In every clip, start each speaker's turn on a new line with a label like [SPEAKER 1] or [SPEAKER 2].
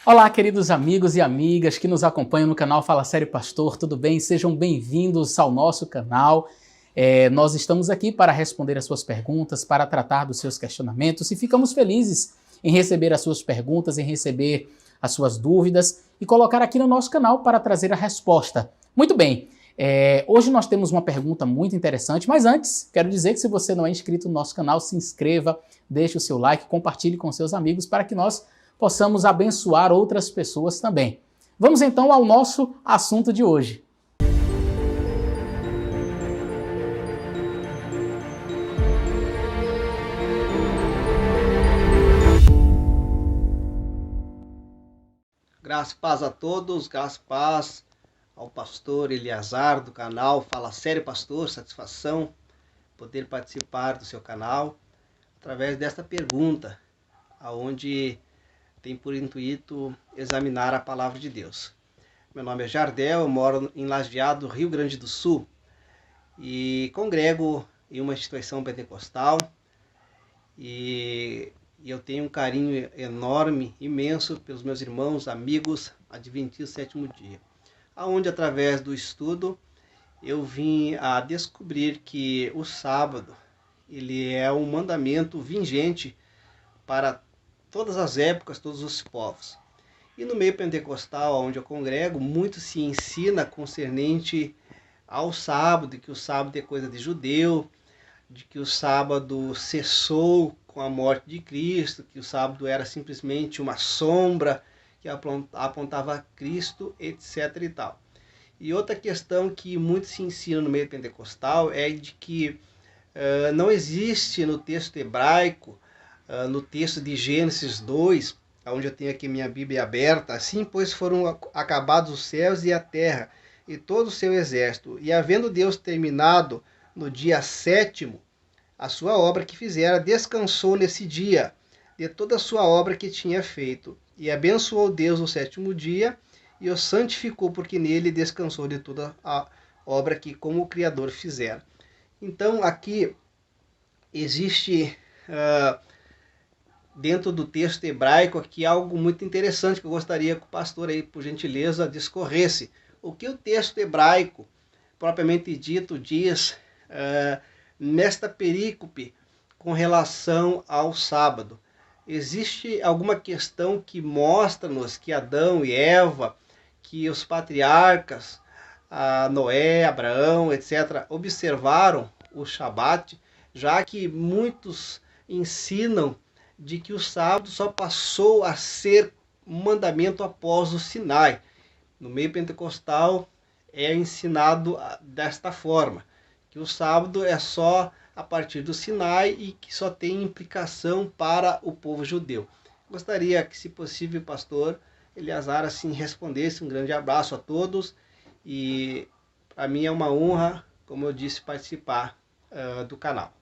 [SPEAKER 1] Olá, queridos amigos e amigas que nos acompanham no canal Fala Sério Pastor, tudo bem? Sejam bem-vindos ao nosso canal. Nós estamos aqui para responder as suas perguntas, para tratar dos seus questionamentos e ficamos felizes em receber as suas perguntas, em receber as suas dúvidas e colocar aqui no nosso canal para trazer a resposta. Muito bem, hoje nós temos uma pergunta muito interessante, mas antes quero dizer que se você não é inscrito no nosso canal, se inscreva, deixe o seu like, compartilhe com seus amigos para que nós possamos abençoar outras pessoas também. Vamos então ao nosso assunto de hoje.
[SPEAKER 2] Graça e paz a todos, graça e paz ao pastor Eliazar do canal Fala Sério Pastor, satisfação poder participar do seu canal através desta pergunta, aonde tem por intuito examinar a palavra de Deus. Meu nome é Jardel, eu moro em Lajeado, Rio Grande do Sul, e congrego em uma instituição pentecostal, e eu tenho um carinho enorme, imenso pelos meus irmãos, amigos adventistas do sétimo dia, aonde através do estudo eu vim a descobrir que o sábado ele é um mandamento vigente para todas as épocas, todos os povos. E no meio pentecostal, onde eu congrego, muito se ensina concernente ao sábado, de que o sábado é coisa de judeu, de que o sábado cessou com a morte de Cristo, que o sábado era simplesmente uma sombra que apontava a Cristo, etc. e tal. E outra questão que muito se ensina no meio pentecostal é de que não existe no texto hebraico, no texto de Gênesis 2, onde eu tenho aqui minha Bíblia aberta, assim, pois foram acabados os céus e a terra, e todo o seu exército. E havendo Deus terminado no dia 7º a sua obra que fizera, descansou nesse dia de toda a sua obra que tinha feito. E abençoou Deus o 7º dia, e o santificou, porque nele descansou de toda a obra que como o Criador fizera. Então, aqui existe dentro do texto hebraico aqui algo muito interessante que eu gostaria que o pastor aí, por gentileza, discorresse. O que o texto hebraico, propriamente dito, diz nesta perícope com relação ao sábado? Existe alguma questão que mostra-nos que Adão e Eva, que os patriarcas, Noé, Abraão, etc., observaram o Shabat, já que muitos ensinam de que o sábado só passou a ser um mandamento após o Sinai. No meio pentecostal é ensinado desta forma, que o sábado é só a partir do Sinai e que só tem implicação para o povo judeu. Gostaria que, se possível, pastor Eliazar assim respondesse. Um grande abraço a todos e para mim é uma honra, como eu disse, participar do canal.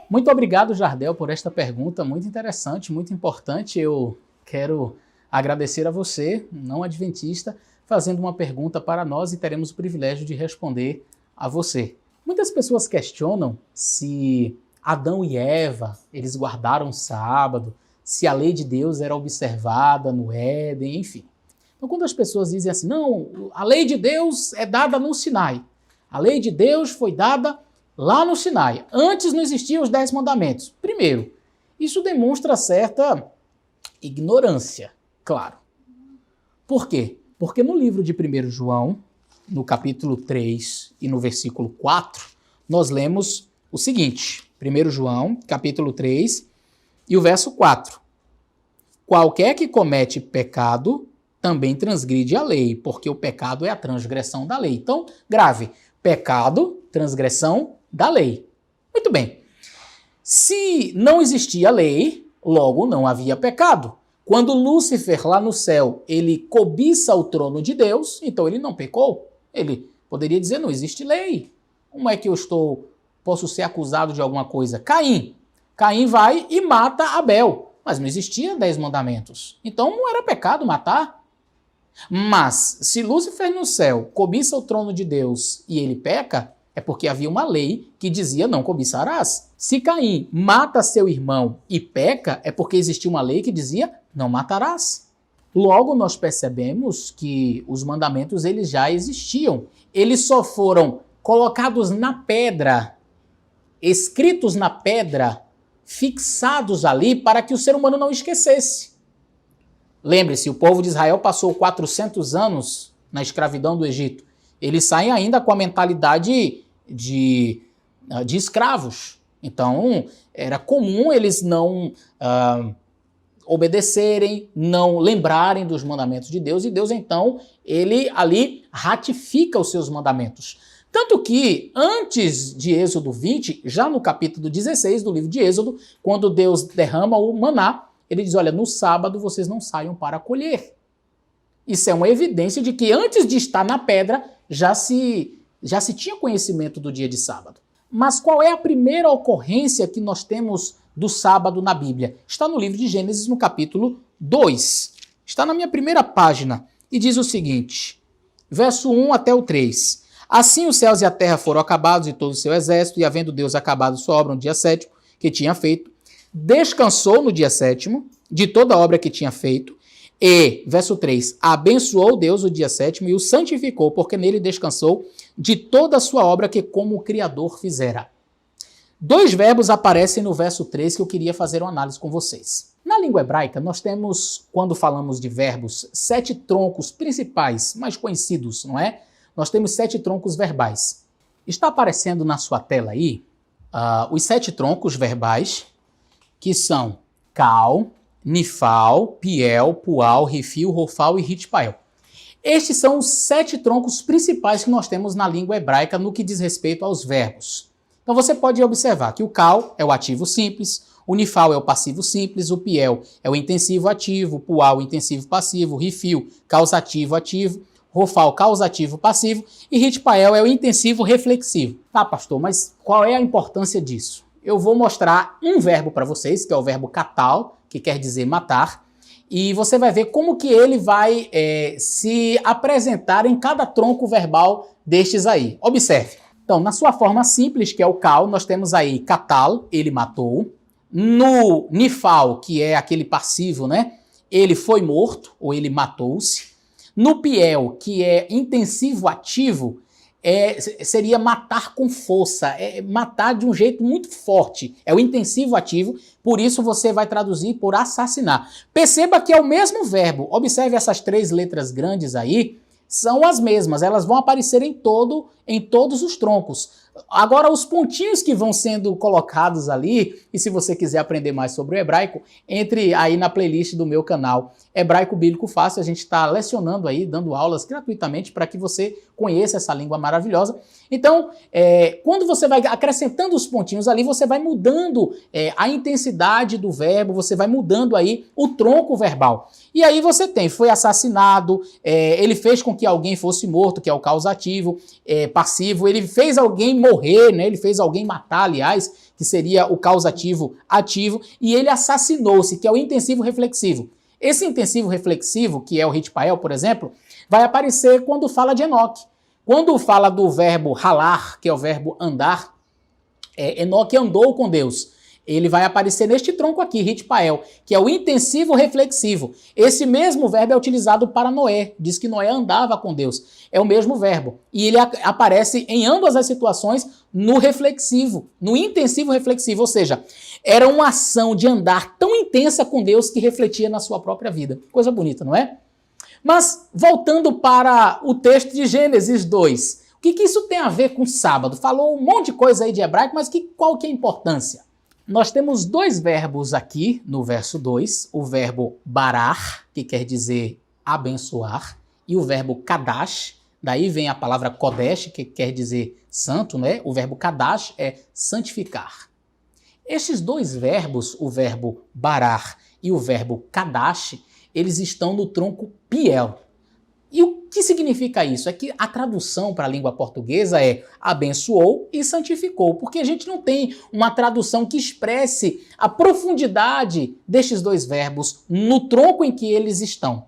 [SPEAKER 1] Muito obrigado, Jardel, por esta pergunta muito interessante, muito importante. Eu quero agradecer a você, não adventista, fazendo uma pergunta para nós e teremos o privilégio de responder a você. Muitas pessoas questionam se Adão e Eva, eles guardaram o sábado, se a lei de Deus era observada no Éden, enfim. Então, quando as pessoas dizem assim, não, a lei de Deus é dada no Sinai, a lei de Deus foi dada lá no Sinai. Antes não existiam os 10 mandamentos. Primeiro, isso demonstra certa ignorância, claro. Por quê? Porque no livro de 1 João, no capítulo 3 e no versículo 4, nós lemos o seguinte, 1 João, capítulo 3 e o verso 4. Qualquer que comete pecado também transgride a lei, porque o pecado é a transgressão da lei. Então, grave, pecado, transgressão da lei. Muito bem. Se não existia lei, logo não havia pecado. Quando Lúcifer, lá no céu, ele cobiça o trono de Deus, então ele não pecou. Ele poderia dizer, não existe lei. Como é que eu posso ser acusado de alguma coisa? Caim vai e mata Abel. Mas não existia 10 mandamentos. Então não era pecado matar. Mas se Lúcifer no céu cobiça o trono de Deus e ele peca, é porque havia uma lei que dizia não cobiçarás. Se Caim mata seu irmão e peca, é porque existia uma lei que dizia não matarás. Logo, nós percebemos que os mandamentos eles já existiam. Eles só foram colocados na pedra, escritos na pedra, fixados ali para que o ser humano não esquecesse. Lembre-se, o povo de Israel passou 400 anos na escravidão do Egito. Eles saem ainda com a mentalidade de escravos. Então, era comum eles não obedecerem, não lembrarem dos mandamentos de Deus, e Deus, então, ele ali ratifica os seus mandamentos. Tanto que, antes de Êxodo 20, já no capítulo 16 do livro de Êxodo, quando Deus derrama o maná, ele diz, olha, no sábado vocês não saiam para colher. Isso é uma evidência de que antes de estar na pedra, já se tinha conhecimento do dia de sábado. Mas qual é a primeira ocorrência que nós temos do sábado na Bíblia? Está no livro de Gênesis, no capítulo 2. Está na minha primeira página e diz o seguinte, verso 1 até o 3. Assim os céus e a terra foram acabados e todo o seu exército, e havendo Deus acabado sua obra no dia sétimo, que tinha feito, descansou no dia sétimo de toda a obra que tinha feito, e, verso 3, abençoou Deus o dia sétimo e o santificou, porque nele descansou de toda a sua obra que como o Criador fizera. Dois verbos aparecem no verso 3 que eu queria fazer uma análise com vocês. Na língua hebraica, nós temos, quando falamos de verbos, 7 troncos principais, mais conhecidos, não é? Nós temos 7 troncos verbais. Está aparecendo na sua tela aí os 7 troncos verbais, que são cal, nifal, piel, pual, rifil, rofal e ritpael. Estes são os 7 troncos principais que nós temos na língua hebraica no que diz respeito aos verbos. Então você pode observar que o cal é o ativo simples, o nifal é o passivo simples, o piel é o intensivo ativo, o pual o intensivo passivo, o rifil causativo ativo, rofal causativo passivo e ritpael é o intensivo reflexivo. Tá, pastor, mas qual é a importância disso? Eu vou mostrar um verbo para vocês, que é o verbo katal, que quer dizer matar, e você vai ver como que ele vai se apresentar em cada tronco verbal destes aí. Observe. Então, na sua forma simples, que é o cal, nós temos aí katal, ele matou. No nifal, que é aquele passivo, né? Ele foi morto, ou ele matou-se. No piel, que é intensivo ativo, seria matar com força, matar de um jeito muito forte. É o intensivo ativo, por isso você vai traduzir por assassinar. Perceba que é o mesmo verbo. Observe essas 3 letras grandes aí, são as mesmas, elas vão aparecer em todos os troncos. Agora, os pontinhos que vão sendo colocados ali, e se você quiser aprender mais sobre o hebraico, entre aí na playlist do meu canal Hebraico Bíblico Fácil. A gente está lecionando aí, dando aulas gratuitamente para que você conheça essa língua maravilhosa. Então, quando você vai acrescentando os pontinhos ali, você vai mudando a intensidade do verbo, você vai mudando aí o tronco verbal. E aí você tem, foi assassinado, ele fez com que alguém fosse morto, que é o causativo, passivo, ele fez alguém morrer, né? Ele fez alguém matar, aliás, que seria o causativo ativo, e ele assassinou-se, que é o intensivo reflexivo. Esse intensivo reflexivo, que é o ritpael, por exemplo, vai aparecer quando fala de Enoque. Quando fala do verbo ralar, que é o verbo andar, Enoque andou com Deus. Ele vai aparecer neste tronco aqui, ritpael, que é o intensivo reflexivo. Esse mesmo verbo é utilizado para Noé. Diz que Noé andava com Deus. É o mesmo verbo. E ele aparece em ambas as situações no reflexivo, no intensivo reflexivo. Ou seja, era uma ação de andar tão intensa com Deus que refletia na sua própria vida. Coisa bonita, não é? Mas, voltando para o texto de Gênesis 2, o que isso tem a ver com sábado? Falou um monte de coisa aí de hebraico, mas qual que é a importância? Nós temos 2 verbos aqui no verso 2, o verbo barar, que quer dizer abençoar, e o verbo kadash, daí vem a palavra kodesh, que quer dizer santo, né? O verbo kadash é santificar. Estes 2 verbos, o verbo barar e o verbo kadash, eles estão no tronco piel. E o que significa isso? É que a tradução para a língua portuguesa é abençoou e santificou, porque a gente não tem uma tradução que expresse a profundidade destes 2 verbos no tronco em que eles estão.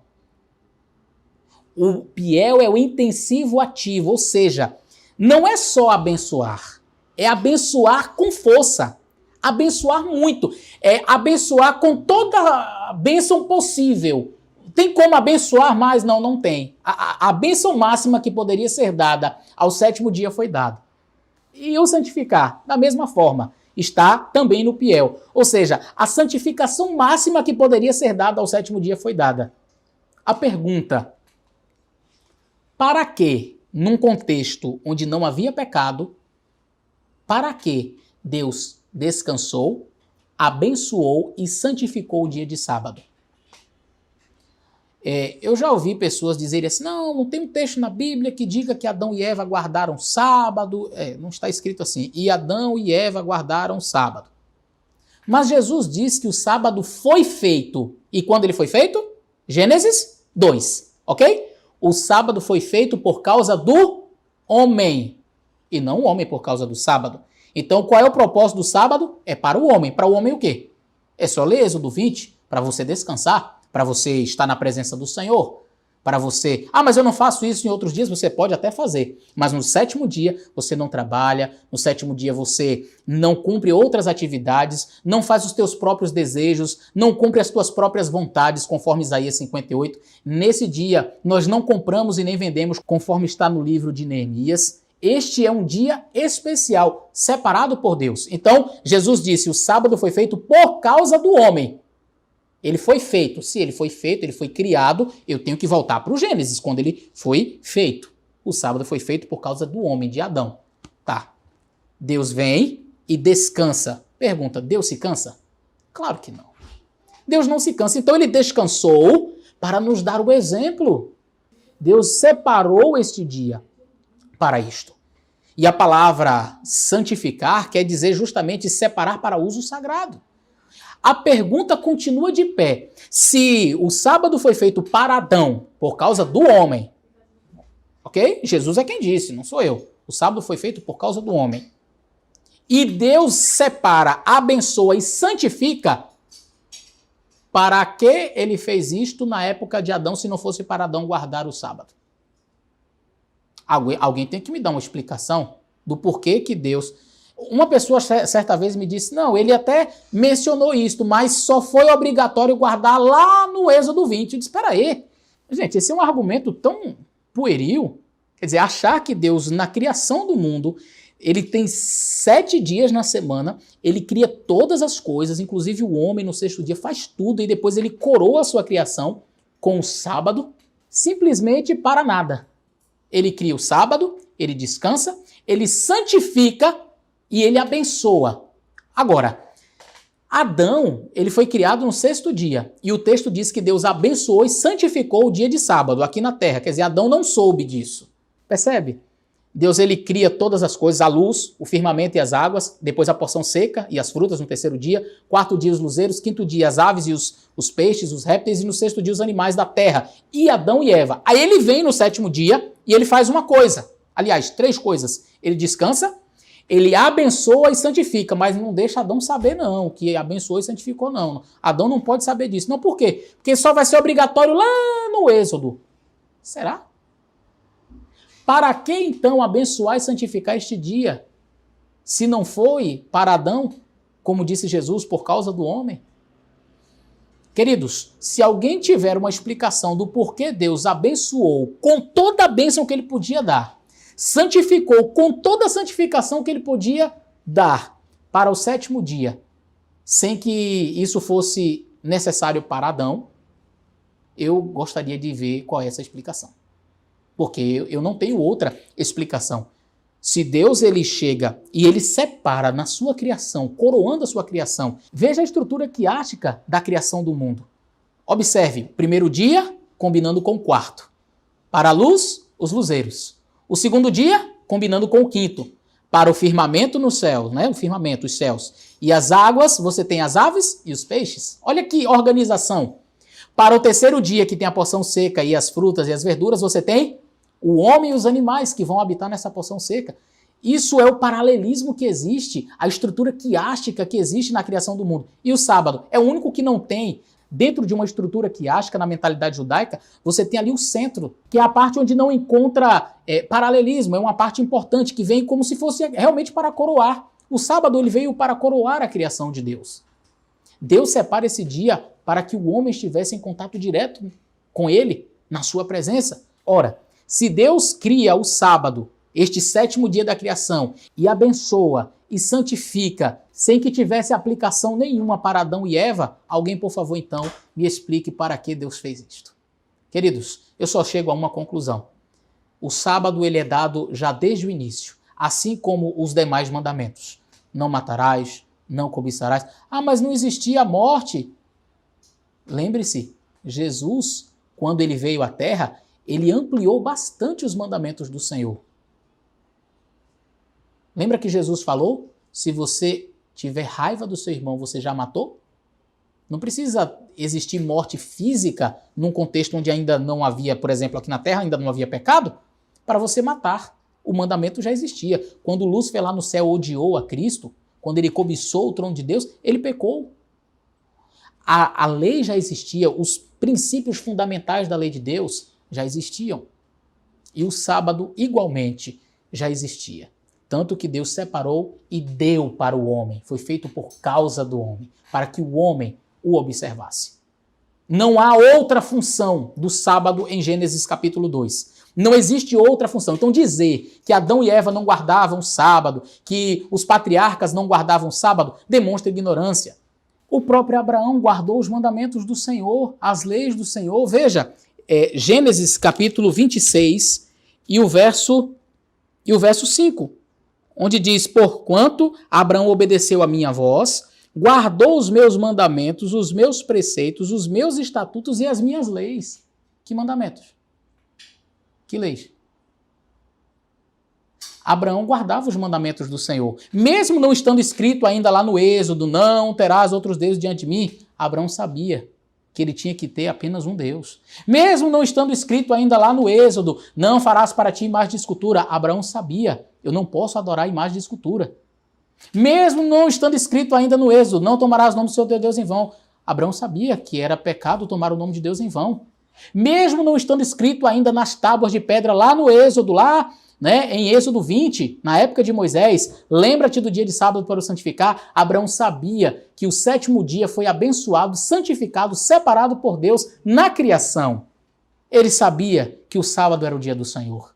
[SPEAKER 1] O piel é o intensivo ativo, ou seja, não é só abençoar, é abençoar com força, abençoar muito, é abençoar com toda a bênção possível. Tem como abençoar mais? Não, não tem. A bênção máxima que poderia ser dada ao sétimo dia foi dada. E o santificar, da mesma forma, está também no Piel. Ou seja, a santificação máxima que poderia ser dada ao sétimo dia foi dada. A pergunta: para que, num contexto onde não havia pecado, para que Deus descansou, abençoou e santificou o dia de sábado? Eu já ouvi pessoas dizerem assim, não tem um texto na Bíblia que diga que Adão e Eva guardaram sábado. Não está escrito assim, e Adão e Eva guardaram sábado. Mas Jesus diz que o sábado foi feito. E quando ele foi feito? Gênesis 2, ok? O sábado foi feito por causa do homem, e não o homem por causa do sábado. Então, qual é o propósito do sábado? É para o homem. Para o homem o quê? É só ler Êxodo 20, para você descansar, para você estar na presença do Senhor, para você... mas eu não faço isso em outros dias. Você pode até fazer, mas no sétimo dia você não trabalha, no sétimo dia você não cumpre outras atividades, não faz os teus próprios desejos, não cumpre as tuas próprias vontades, conforme Isaías 58. Nesse dia nós não compramos e nem vendemos, conforme está no livro de Neemias. Este é um dia especial, separado por Deus. Então, Jesus disse, o sábado foi feito por causa do homem. Ele foi feito. Se ele foi feito, ele foi criado, eu tenho que voltar para o Gênesis, quando ele foi feito. O sábado foi feito por causa do homem, de Adão. Tá. Deus vem e descansa. Pergunta, Deus se cansa? Claro que não. Deus não se cansa. Então ele descansou para nos dar o exemplo. Deus separou este dia para isto. E a palavra santificar quer dizer justamente separar para uso sagrado. A pergunta continua de pé. Se o sábado foi feito para Adão, por causa do homem, ok? Jesus é quem disse, não sou eu. O sábado foi feito por causa do homem. E Deus separa, abençoa e santifica. Para que ele fez isto na época de Adão, se não fosse para Adão guardar o sábado? Alguém tem que me dar uma explicação do porquê que Deus... Uma pessoa certa vez me disse, não, ele até mencionou isto, mas só foi obrigatório guardar lá no Êxodo 20. Eu disse, espera aí. Gente, esse é um argumento tão pueril. Quer dizer, achar que Deus, na criação do mundo, ele tem 7 dias na semana, ele cria todas as coisas, inclusive o homem no 6º dia faz tudo, e depois ele coroa a sua criação com o sábado, simplesmente para nada. Ele cria o sábado, ele descansa, ele santifica e ele abençoa. Agora, Adão, ele foi criado no 6º dia. E o texto diz que Deus abençoou e santificou o dia de sábado aqui na terra. Quer dizer, Adão não soube disso. Percebe? Deus, ele cria todas as coisas, a luz, o firmamento e as águas, depois a porção seca e as frutas no 3º dia, 4º dia os luzeiros, 5º dia as aves e os peixes, os répteis, e no 6º dia os animais da terra. E Adão e Eva. Aí ele vem no 7º dia e ele faz uma coisa. Aliás, 3 coisas. Ele descansa, ele abençoa e santifica, mas não deixa Adão saber não, que abençoou e santificou não. Adão não pode saber disso. Não, por quê? Porque só vai ser obrigatório lá no Êxodo. Será? Para que então abençoar e santificar este dia? Se não foi para Adão, como disse Jesus, por causa do homem? Queridos, se alguém tiver uma explicação do porquê Deus abençoou com toda a bênção que ele podia dar, santificou com toda a santificação que ele podia dar para o 7º dia, sem que isso fosse necessário para Adão, eu gostaria de ver qual é essa explicação. Porque eu não tenho outra explicação. Se Deus ele chega e ele separa na sua criação, coroando a sua criação, veja a estrutura quiástica da criação do mundo. Observe, 1º dia combinando com o 4º. Para a luz, os luzeiros. O 2º dia, combinando com o 5º. Para o firmamento no céu, né? O firmamento, os céus. E as águas, você tem as aves e os peixes. Olha que organização. Para o 3º dia, que tem a porção seca e as frutas e as verduras, você tem o homem e os animais que vão habitar nessa porção seca. Isso é o paralelismo que existe, a estrutura quiástica que existe na criação do mundo. E o sábado é o único que não tem. Dentro de uma estrutura quiástica, na mentalidade judaica, você tem ali o centro, que é a parte onde não encontra paralelismo, é uma parte importante que vem como se fosse realmente para coroar. O sábado ele veio para coroar a criação de Deus. Deus separa esse dia para que o homem estivesse em contato direto com ele, na sua presença. Ora, se Deus cria o sábado, este 7º dia da criação, e abençoa e santifica, sem que tivesse aplicação nenhuma para Adão e Eva, alguém, por favor, então, me explique para que Deus fez isto. Queridos, eu só chego a uma conclusão. O sábado ele é dado já desde o início, assim como os demais mandamentos. Não matarás, não cobiçarás. Ah, mas não existia a morte. Lembre-se, Jesus, quando ele veio à Terra, ele ampliou bastante os mandamentos do Senhor. Lembra que Jesus falou? Se você tiver raiva do seu irmão, você já matou? Não precisa existir morte física num contexto onde ainda não havia, por exemplo, aqui na Terra ainda não havia pecado, para você matar. O mandamento já existia. Quando Lúcifer lá no céu odiou a Cristo, quando ele cobiçou o trono de Deus, ele pecou. A lei já existia, os princípios fundamentais da lei de Deus já existiam. E o sábado, igualmente, já existia. Tanto que Deus separou e deu para o homem. Foi feito por causa do homem, para que o homem o observasse. Não há outra função do sábado em Gênesis capítulo 2. Não existe outra função. Então dizer que Adão e Eva não guardavam o sábado, que os patriarcas não guardavam o sábado, demonstra ignorância. O próprio Abraão guardou os mandamentos do Senhor, as leis do Senhor. Veja, Gênesis capítulo 26 e o verso 5. Onde diz, porquanto Abraão obedeceu a minha voz, guardou os meus mandamentos, os meus preceitos, os meus estatutos e as minhas leis. Que mandamentos? Que leis? Abraão guardava os mandamentos do Senhor. Mesmo não estando escrito ainda lá no Êxodo, não terás outros deuses diante de mim, Abraão sabia que ele tinha que ter apenas um Deus. Mesmo não estando escrito ainda lá no Êxodo, não farás para ti imagem de escultura, Abraão sabia, eu não posso adorar imagem de escultura. Mesmo não estando escrito ainda no Êxodo, não tomarás o nome do seu Deus em vão, Abraão sabia que era pecado tomar o nome de Deus em vão. Mesmo não estando escrito ainda nas tábuas de pedra lá no Êxodo, lá, em Êxodo 20, na época de Moisés, lembra-te do dia de sábado para o santificar, Abraão sabia que o 7º dia foi abençoado, santificado, separado por Deus na criação. Ele sabia que o sábado era o dia do Senhor.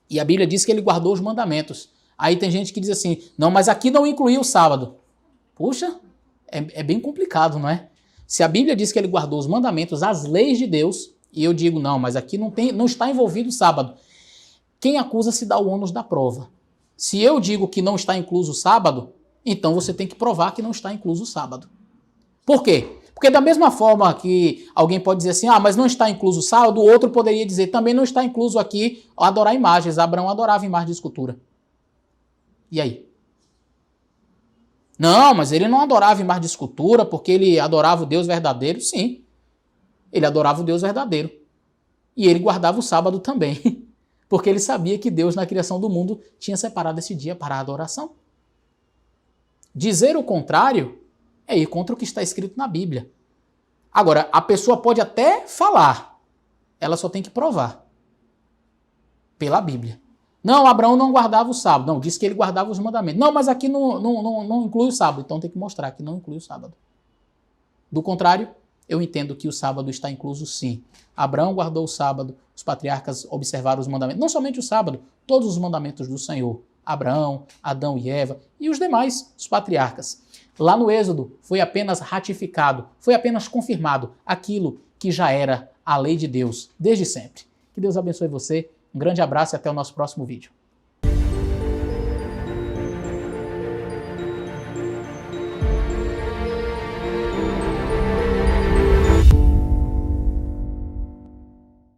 [SPEAKER 1] E a Bíblia diz que ele guardou os mandamentos. Aí tem gente que diz assim, não, mas aqui não incluía o sábado. Puxa, é bem complicado, não é? Se a Bíblia diz que ele guardou os mandamentos, as leis de Deus, e eu digo, não, mas aqui não está envolvido o sábado. Quem acusa se dá o ônus da prova. Se eu digo que não está incluso o sábado, então você tem que provar que não está incluso o sábado. Por quê? Porque da mesma forma que alguém pode dizer assim, mas não está incluso o sábado, o outro poderia dizer, também não está incluso aqui adorar imagens. Abraão adorava imagem de escultura. E aí? Não, mas ele não adorava imagem de escultura porque ele adorava o Deus verdadeiro. Sim, ele adorava o Deus verdadeiro. E ele guardava o sábado também. Porque ele sabia que Deus, na criação do mundo, tinha separado esse dia para a adoração. Dizer o contrário é ir contra o que está escrito na Bíblia. Agora, a pessoa pode até falar, ela só tem que provar. Pela Bíblia. Não, Abraão não guardava o sábado. Não, disse que ele guardava os mandamentos. Não, mas aqui não inclui o sábado. Então tem que mostrar que não inclui o sábado. Do contrário, eu entendo que o sábado está incluso sim. Abraão guardou o sábado, os patriarcas observaram os mandamentos. Não somente o sábado, todos os mandamentos do Senhor. Abraão, Adão e Eva e os demais, os patriarcas. Lá no Êxodo foi apenas ratificado, foi apenas confirmado aquilo que já era a lei de Deus desde sempre. Que Deus abençoe você. Um grande abraço e até o nosso próximo vídeo.